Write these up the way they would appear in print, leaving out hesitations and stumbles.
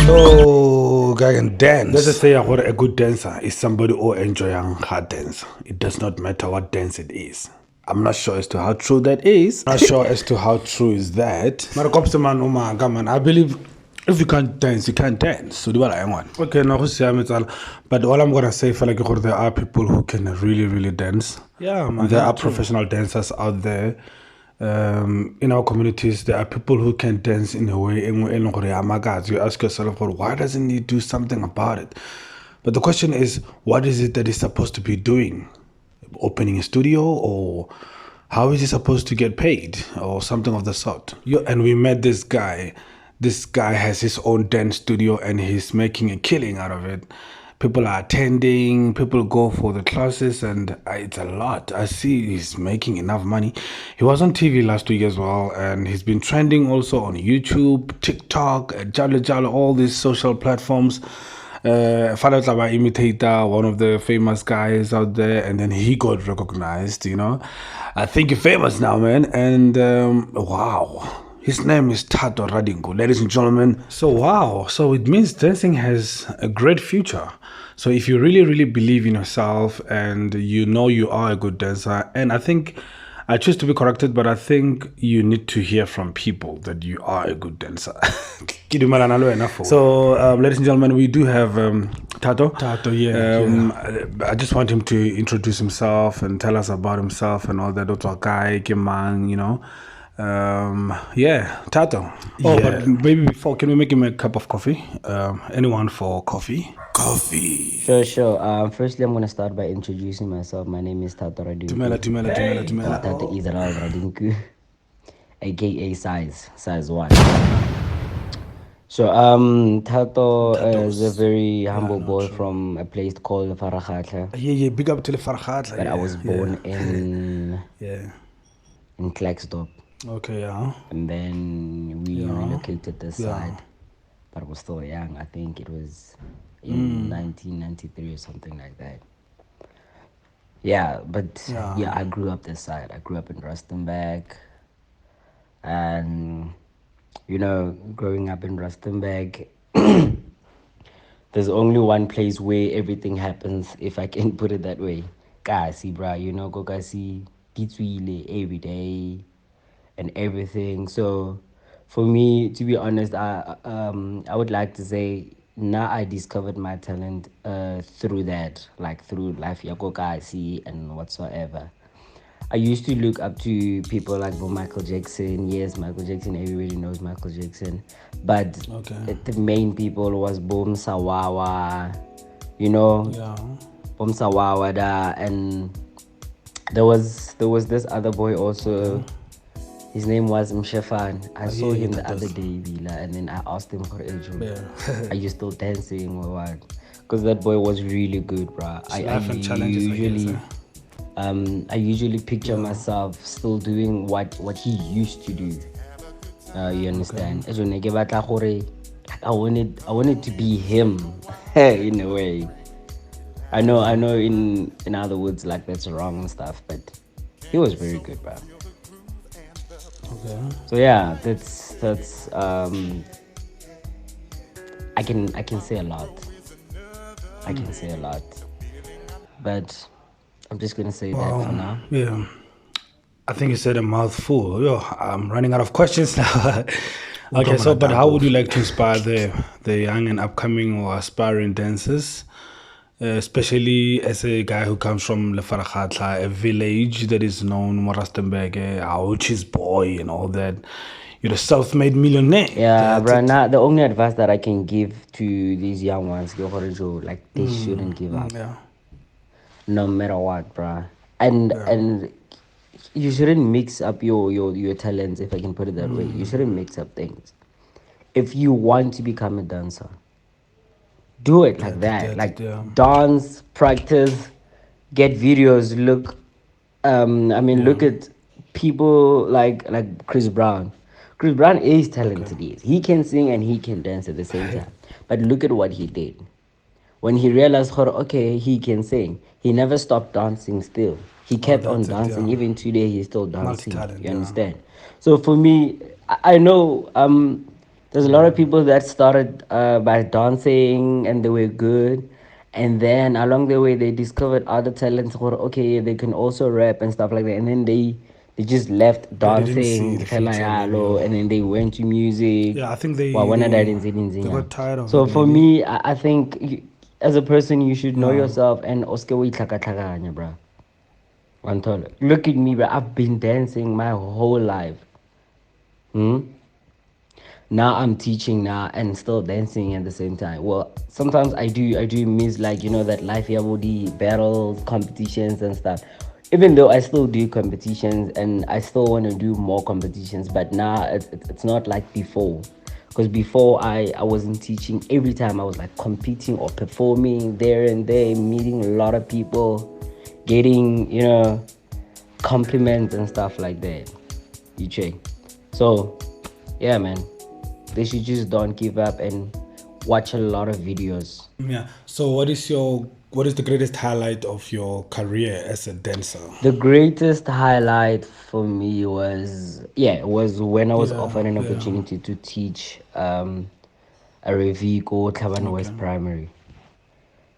So, guy can dance. Let's just say a good dancer is somebody who enjoying hard dance. It does not matter what dance it is. I'm not sure as to how true that is. Not sure as to how true is that. Mara Kopzela, man, I believe if you can't dance, you can't dance. So do what I want. Okay, now but all I'm gonna say, for like, there are people who can really, really dance. Yeah, man. There are professional dancers out there. In our communities, there are people who can dance in a way. You ask yourself, why doesn't he do something about it? But the question is, what is it that he's supposed to be doing? Opening a studio, or how is he supposed to get paid, or something of the sort? And we met this guy. This guy has his own dance studio and he's making a killing out of it. People are attending, people go for the classes, and it's a lot. I see he's making enough money. He was on TV last week as well, and he's been trending also on YouTube, TikTok, Jalo, all these social platforms. Father imitator, one of the famous guys out there, and then he got recognized, I think you're famous now, man. And wow, his name is Thato Radinku, ladies and gentlemen. So wow, so it means dancing has a great future. So if you really, really believe in yourself and you are a good dancer, and I think I choose to be corrected, but I think you need to hear from people that you are a good dancer. So, ladies and gentlemen, we do have Thato. Thato, yeah. I just want him to introduce himself and tell us about himself and all that. Guy, Kimang, yeah, Thato. Oh, yeah. But maybe before, can we make him a cup of coffee? Anyone for coffee? Coffee. Sure. Firstly, I'm going to start by introducing myself. My name is Thato Radinku. Tumela. Thato is Radinku, aka Size1. So, Thato is a very humble boy from a place called Faraghatla. Yeah, big up to the Faraghatla. But I was born in Klerksdorp. Okay, yeah. And then we relocated this side, but I was still young. I think it was in 1993 or something like that. Yeah, but I grew up this side. I grew up in Rustenburg. And, growing up in Rustenburg, there's only one place where everything happens, if I can put it that way. Kasi, bra, go kasi, every day and everything. So for me, to be honest, I would like to say now I discovered my talent through that, like through life yakokasi and whatsoever. I used to look up to people like Michael Jackson. Yes, Michael Jackson, everybody knows Michael Jackson. But the main people was Bom Sawawa, Bom Sawawa da, and there was this other boy also. His name was Mshefan. I saw him the other day, and then I asked him for age. Are you still dancing or what? Because that boy was really good, bro. I usually picture myself still doing what he used to do. You understand? I wanted to be him in a way. I know in other words, like, that's wrong and stuff, but he was very good, bro. Okay. So yeah, that's I can say a lot. I can say a lot, but I'm just gonna say that for now. Yeah, I think you said a mouthful. I'm running out of questions now. Okay, so but how would you like to inspire the young and upcoming or aspiring dancers? Especially as a guy who comes from Lefaraghatla, a village that is known, Rustenburg, Auchi's boy and all that. You're a self-made millionaire. Yeah, bro. Now the only advice that I can give to these young ones, like, they shouldn't give up. Yeah. No matter what, bro. And you shouldn't mix up your talents, if I can put it that way. You shouldn't mix up things. If you want to become a dancer, do it like that. Dance, practice, get videos. Look, look at people like Chris Brown. Chris Brown is talented. He can sing and he can dance at the same time. But look at what he did. When he realized, okay, he can sing, he never stopped dancing still. He kept on that's it, dancing. yeah. Even today, he's still dancing. Multi-talent, You yeah. understand? So for me, I know there's a lot of people that started by dancing and they were good. And then along the way, they discovered other talents. Okay, they can also rap and stuff like that. And then they just left They didn't see dancing, the fela future, maybe. yalo, and then they went to music. Yeah, I think they They got tired of So it, for maybe. me, I think as a person, you should know yourself and oske we tlhakatlhakanya, bruh. Wanthola. Look at me, bruh. I've been dancing my whole life. Hmm? Now I'm teaching now and still dancing at the same time. Well, sometimes I do miss, like, that life body battles, competitions and stuff. Even though I still do competitions and I still want to do more competitions, but now it's not like before. Because before I wasn't teaching every time. I was like competing or performing there and there, meeting a lot of people, getting compliments and stuff like that. You check. So yeah, man, they should just don't give up and watch a lot of videos. Yeah. So what is the greatest highlight of your career as a dancer? The greatest highlight for me was when I was offered an opportunity to teach a Reviko Taban West Primary.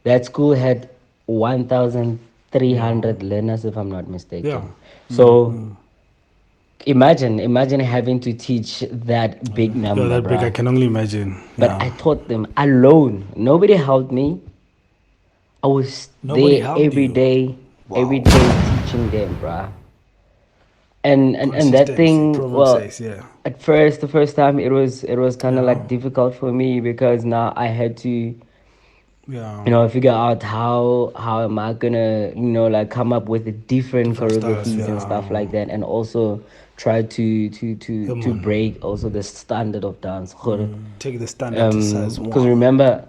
That school had 1,300 learners, if I'm not mistaken. Yeah. So imagine having to teach that big number, that big, I bruh. can only imagine. But I taught them alone. Nobody helped me. I was Nobody there helped every you. day, Wow. teaching them, bruh. And that thing, well, Says, yeah. at first, the first time, it was kind of like difficult for me because now I had to figure out how am I gonna like come up with different choreographies and stuff like that, and also try to break also the standard of dance. Take the standard to size Because one. remember,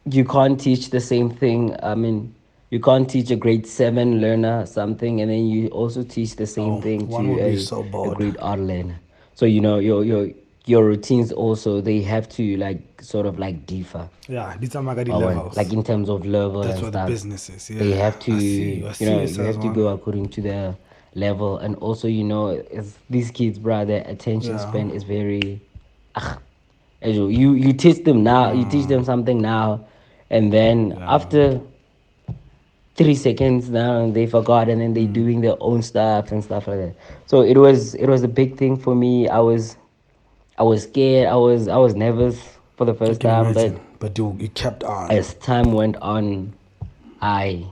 you can't teach the same thing. I mean, you can't teach a grade 7 learner something and then you also teach the same thing one to would be a so bored. grade 8 learner. So your routines also, they have to like sort of like differ. Yeah, these are Magadi levels. Like in terms of level That's and what the stuff. business is. Yeah, They have to I see you have to go according to their level, and also as these kids, bro, their attention span is very you teach them now, you teach them something now, and then after 3 seconds now they forgot, and then they doing their own stuff and stuff like that. So it was a big thing for me. I was scared. I was nervous for the I first can time, imagine. But you kept on. as time went on, I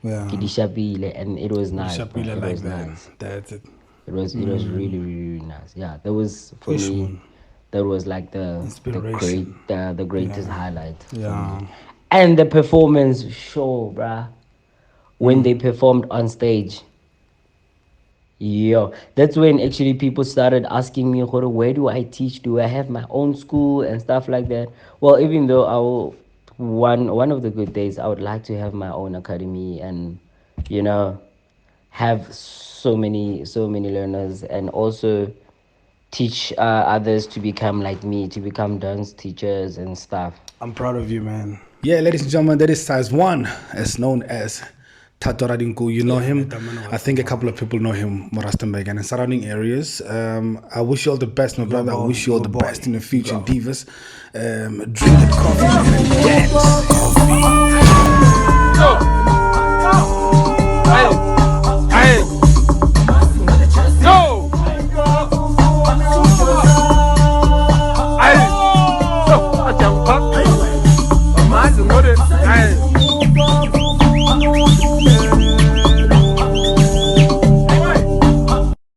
Yeah. and it was nice. It like was that. nice. That's it. It was really, really nice. Yeah, that was for me. That was like Inspiration. the greatest highlight for Yeah. me. And the performance show, bruh. When they performed on stage, yo, that's when actually people started asking me, "Gore, where do I teach? Do I have my own school and stuff like that?" Well, even though one of the good days, I would like to have my own academy and you know have so many learners, and also teach others to become like me, to become dance teachers and stuff. I'm proud of you, man. Yeah, ladies and gentlemen, that is Size1, as known as Thato Radinku. You know him. I think a couple of people know him, Rustenburg and in surrounding areas. I wish you all the best, my brother. I wish you all the best in the future, divas. Drink that coffee, man, and dance. Hey!